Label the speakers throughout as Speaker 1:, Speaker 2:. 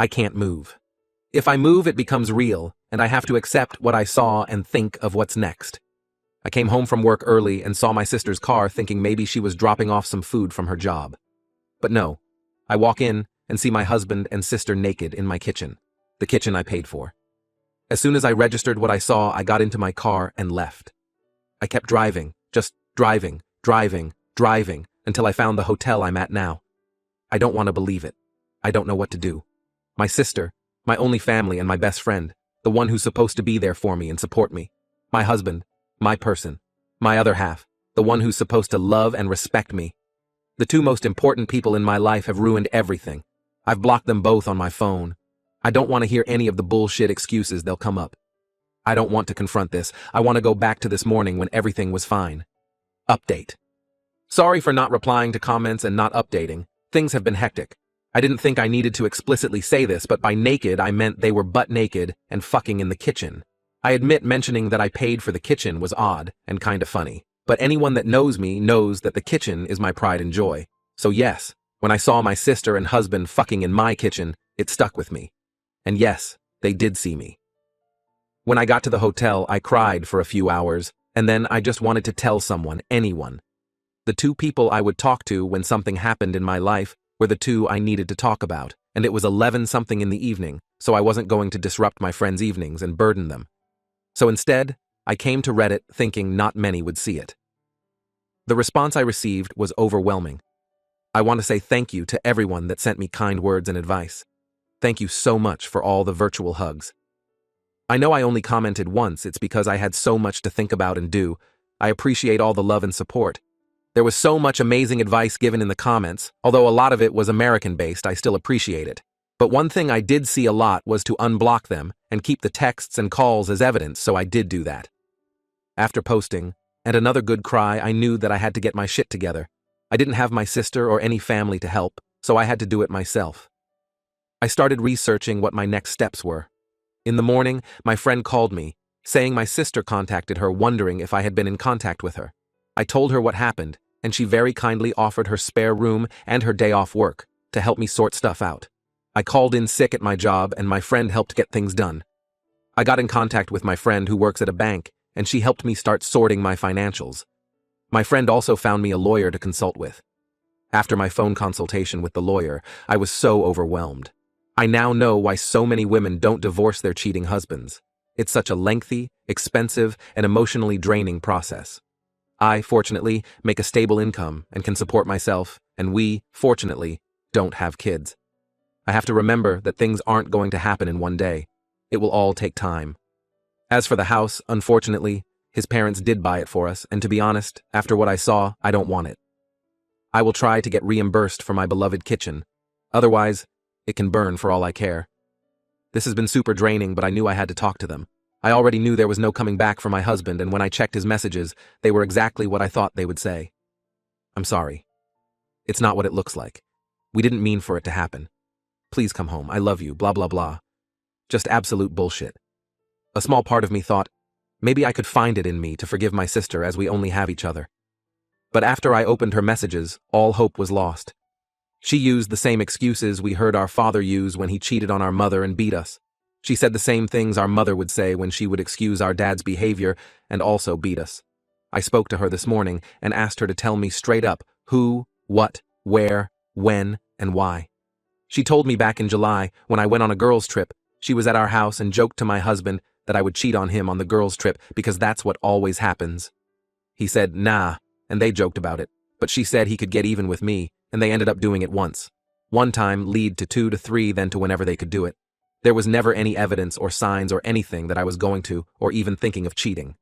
Speaker 1: I can't move. If I move, it becomes real, and I have to accept what I saw and think of what's next. I came home from work early and saw my sister's car, thinking maybe she was dropping off some food from her job. But no, I walk in and see my husband and sister naked in my kitchen, the kitchen I paid for. As soon as I registered what I saw, I got into my car and left. I kept driving, just driving, until I found the hotel I'm at now. I don't want to believe it. I don't know what to do. My sister, my only family and my best friend, the one who's supposed to be there for me and support me. My husband, my person, my other half, the one who's supposed to love and respect me. The two most important people in my life have ruined everything. I've blocked them both on my phone. I don't want to hear any of the bullshit excuses they'll come up. I don't want to confront this. I want to go back to this morning when everything was fine. Update. Sorry for not replying to comments and not updating. Things have been hectic. I didn't think I needed to explicitly say this, but by naked I meant they were butt naked and fucking in the kitchen. I admit mentioning that I paid for the kitchen was odd and kinda funny, but anyone that knows me knows that the kitchen is my pride and joy. So yes, when I saw my sister and husband fucking in my kitchen, it stuck with me. And yes, they did see me. When I got to the hotel, I cried for a few hours, and then I just wanted to tell someone, anyone. The two people I would talk to when something happened in my life were the two I needed to talk about, and it was 11-something in the evening, so I wasn't going to disrupt my friends' evenings and burden them. So instead, I came to Reddit thinking not many would see it. The response I received was overwhelming. I want to say thank you to everyone that sent me kind words and advice. Thank you so much for all the virtual hugs. I know I only commented once, it's because I had so much to think about and do. I appreciate all the love and support. There was so much amazing advice given in the comments, although a lot of it was American-based, I still appreciate it. But one thing I did see a lot was to unblock them and keep the texts and calls as evidence, so I did do that. After posting, and another good cry, I knew that I had to get my shit together. I didn't have my sister or any family to help, so I had to do it myself. I started researching what my next steps were. In the morning, my friend called me, saying my sister contacted her wondering if I had been in contact with her. I told her what happened, and she very kindly offered her spare room and her day off work to help me sort stuff out. I called in sick at my job, and my friend helped get things done. I got in contact with my friend who works at a bank, and she helped me start sorting my financials. My friend also found me a lawyer to consult with. After my phone consultation with the lawyer, I was so overwhelmed. I now know why so many women don't divorce their cheating husbands. It's such a lengthy, expensive, and emotionally draining process. I, fortunately, make a stable income and can support myself, and we, fortunately, don't have kids. I have to remember that things aren't going to happen in one day. It will all take time. As for the house, unfortunately, his parents did buy it for us, and to be honest, after what I saw, I don't want it. I will try to get reimbursed for my beloved kitchen. Otherwise, it can burn for all I care. This has been super draining, but I knew I had to talk to them. I already knew there was no coming back for my husband, and when I checked his messages, they were exactly what I thought they would say. I'm sorry. It's not what it looks like. We didn't mean for it to happen. Please come home. I love you, blah, blah, blah. Just absolute bullshit. A small part of me thought, maybe I could find it in me to forgive my sister as we only have each other. But after I opened her messages, all hope was lost. She used the same excuses we heard our father use when he cheated on our mother and beat us. She said the same things our mother would say when she would excuse our dad's behavior and also beat us. I spoke to her this morning and asked her to tell me straight up who, what, where, when, and why. She told me back in July, when I went on a girls' trip, she was at our house and joked to my husband that I would cheat on him on the girls' trip because that's what always happens. He said, nah, and they joked about it, but she said he could get even with me, and they ended up doing it once. One time lead to 2 to 3, then to whenever they could do it. There was never any evidence or signs or anything that I was going to or even thinking of cheating.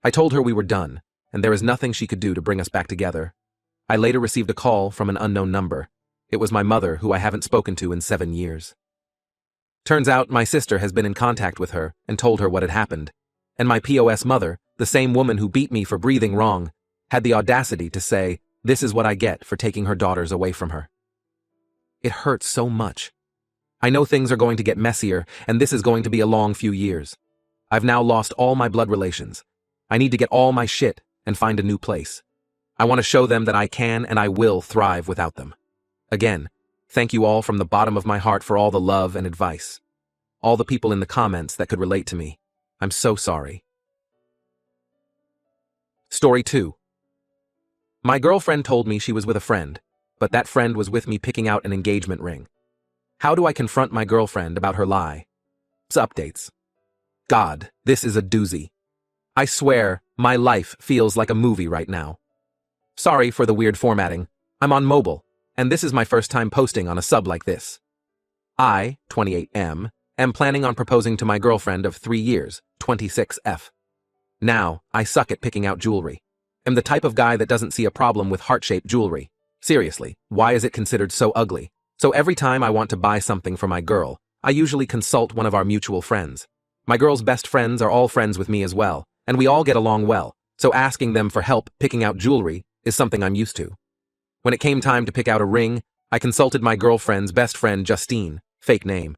Speaker 1: I told her we were done, and there is nothing she could do to bring us back together. I later received a call from an unknown number. It was my mother, who I haven't spoken to in 7 years. Turns out my sister has been in contact with her and told her what had happened. And my POS mother, the same woman who beat me for breathing wrong, had the audacity to say, this is what I get for taking her daughters away from her. It hurts so much. I know things are going to get messier, and this is going to be a long few years. I've now lost all my blood relations. I need to get all my shit and find a new place. I want to show them that I can and I will thrive without them. Again, Thank you all from the bottom of my heart for all the love and advice. All the people in the comments that could relate to me. I'm so sorry. Story 2. My girlfriend told me she was with a friend, but that friend was with me picking out an engagement ring. How do I confront my girlfriend about her lie? Updates. God, this is a doozy. I swear, my life feels like a movie right now. Sorry for the weird formatting. I'm on mobile, and this is my first time posting on a sub like this. I, 28M, am planning on proposing to my girlfriend of 3 years, 26F. Now, I suck at picking out jewelry. I'm the type of guy that doesn't see a problem with heart-shaped jewelry. Seriously, why is it considered so ugly? So every time I want to buy something for my girl, I usually consult one of our mutual friends. My girl's best friends are all friends with me as well, and we all get along well, so asking them for help picking out jewelry is something I'm used to. When it came time to pick out a ring, I consulted my girlfriend's best friend Justine, fake name.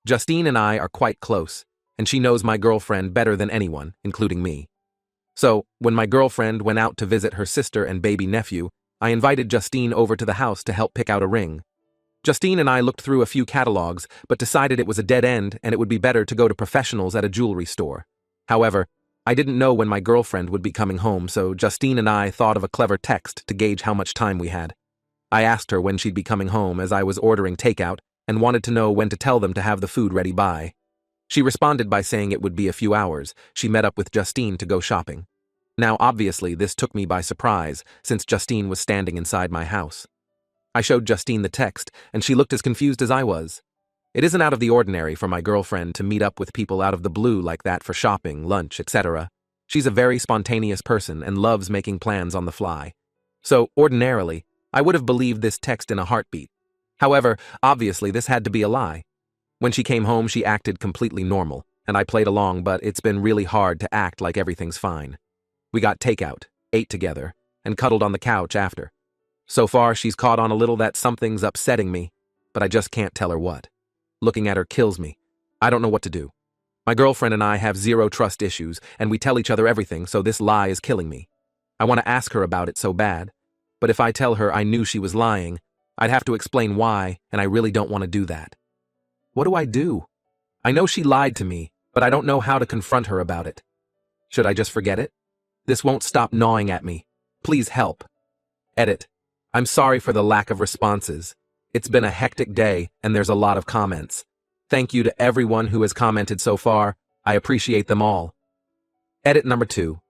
Speaker 1: Justine and I are quite close, and she knows my girlfriend better than anyone, including me. So, when my girlfriend went out to visit her sister and baby nephew, I invited Justine over to the house to help pick out a ring. Justine and I looked through a few catalogs, but decided it was a dead end and it would be better to go to professionals at a jewelry store. However, I didn't know when my girlfriend would be coming home, so Justine and I thought of a clever text to gauge how much time we had. I asked her when she'd be coming home as I was ordering takeout and wanted to know when to tell them to have the food ready by. She responded by saying it would be a few hours. She met up with Justine to go shopping. Now, obviously, this took me by surprise, since Justine was standing inside my house. I showed Justine the text, and she looked as confused as I was. It isn't out of the ordinary for my girlfriend to meet up with people out of the blue like that for shopping, lunch, etc. She's a very spontaneous person and loves making plans on the fly. So, ordinarily, I would have believed this text in a heartbeat. However, obviously, this had to be a lie. When she came home, she acted completely normal, and I played along, but it's been really hard to act like everything's fine. We got takeout, ate together, and cuddled on the couch after. So far, she's caught on a little that something's upsetting me, but I just can't tell her what. Looking at her kills me. I don't know what to do. My girlfriend and I have zero trust issues, and we tell each other everything, so this lie is killing me. I want to ask her about it so bad, but if I tell her I knew she was lying, I'd have to explain why, and I really don't want to do that. What do I do? I know she lied to me, but I don't know how to confront her about it. Should I just forget it? This won't stop gnawing at me. Please help. Edit. I'm sorry for the lack of responses. It's been a hectic day, and there's a lot of comments. Thank you to everyone who has commented so far. I appreciate them all. Edit number 2.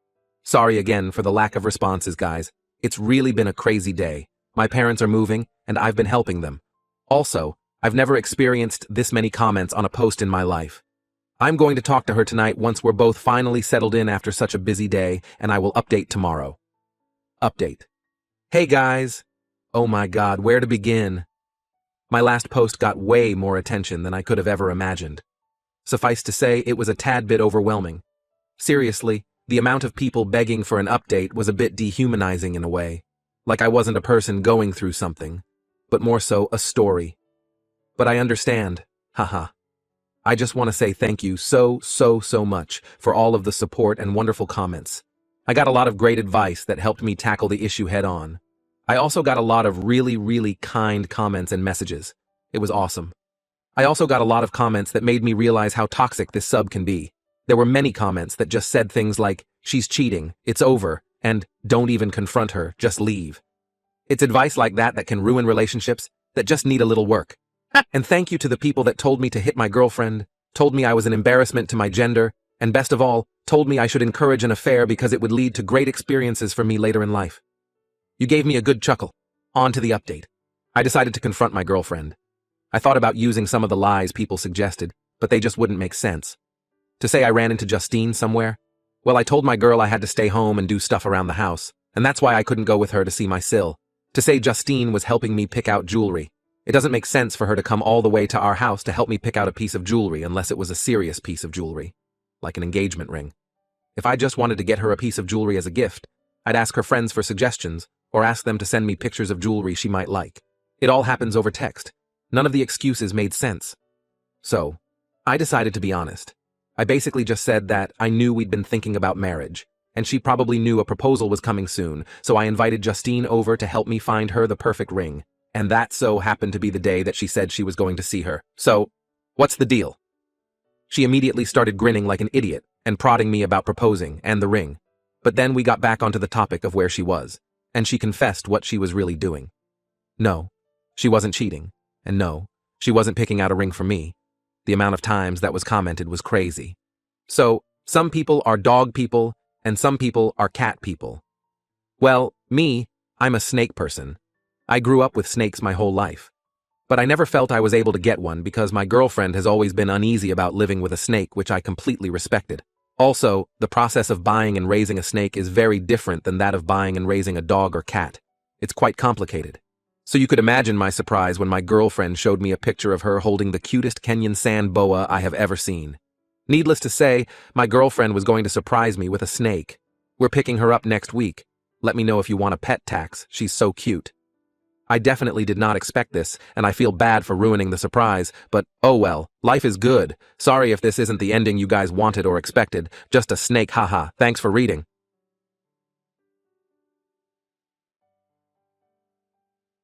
Speaker 1: Sorry again for the lack of responses, guys. It's really been a crazy day. My parents are moving, and I've been helping them. Also, I've never experienced this many comments on a post in my life. I'm going to talk to her tonight once we're both finally settled in after such a busy day, and I will update tomorrow. Update. Hey guys. Oh my God, where to begin? My last post got way more attention than I could have ever imagined. Suffice to say, it was a tad bit overwhelming. Seriously, the amount of people begging for an update was a bit dehumanizing in a way. Like I wasn't a person going through something, but more so a story. But I understand. Haha. I just want to say thank you so much for all of the support and wonderful comments. I got a lot of great advice that helped me tackle the issue head on. I also got a lot of really kind comments and messages. It was awesome. I also got a lot of comments that made me realize how toxic this sub can be. There were many comments that just said things like, "She's cheating, it's over," and "Don't even confront her, just leave." It's advice like that that can ruin relationships that just need a little work. And thank you to the people that told me to hit my girlfriend, told me I was an embarrassment to my gender, and best of all, told me I should encourage an affair because it would lead to great experiences for me later in life. You gave me a good chuckle. On to the update. I decided to confront my girlfriend. I thought about using some of the lies people suggested, but they just wouldn't make sense. To say I ran into Justine somewhere? Well, I told my girl I had to stay home and do stuff around the house, and that's why I couldn't go with her to see my Sil. To say Justine was helping me pick out jewelry. It doesn't make sense for her to come all the way to our house to help me pick out a piece of jewelry unless it was a serious piece of jewelry, like an engagement ring. If I just wanted to get her a piece of jewelry as a gift, I'd ask her friends for suggestions or ask them to send me pictures of jewelry she might like. It all happens over text. None of the excuses made sense. So, I decided to be honest. I basically just said that I knew we'd been thinking about marriage, and she probably knew a proposal was coming soon, so I invited Justine over to help me find her the perfect ring. And that so happened to be the day that she said she was going to see her. So, what's the deal? She immediately started grinning like an idiot and prodding me about proposing and the ring. But then we got back onto the topic of where she was, and she confessed what she was really doing. No, she wasn't cheating, and no, she wasn't picking out a ring for me. The amount of times that was commented was crazy. So, some people are dog people, and some people are cat people. Well, me, I'm a snake person. I grew up with snakes my whole life. But I never felt I was able to get one because my girlfriend has always been uneasy about living with a snake, which I completely respected. Also, the process of buying and raising a snake is very different than that of buying and raising a dog or cat. It's quite complicated. So you could imagine my surprise when my girlfriend showed me a picture of her holding the cutest Kenyan sand boa I have ever seen. Needless to say, my girlfriend was going to surprise me with a snake. We're picking her up next week. Let me know if you want a pet tax, she's so cute. I definitely did not expect this, and I feel bad for ruining the surprise, but oh well, life is good. Sorry if this isn't the ending you guys wanted or expected, just a snake haha. Thanks for reading.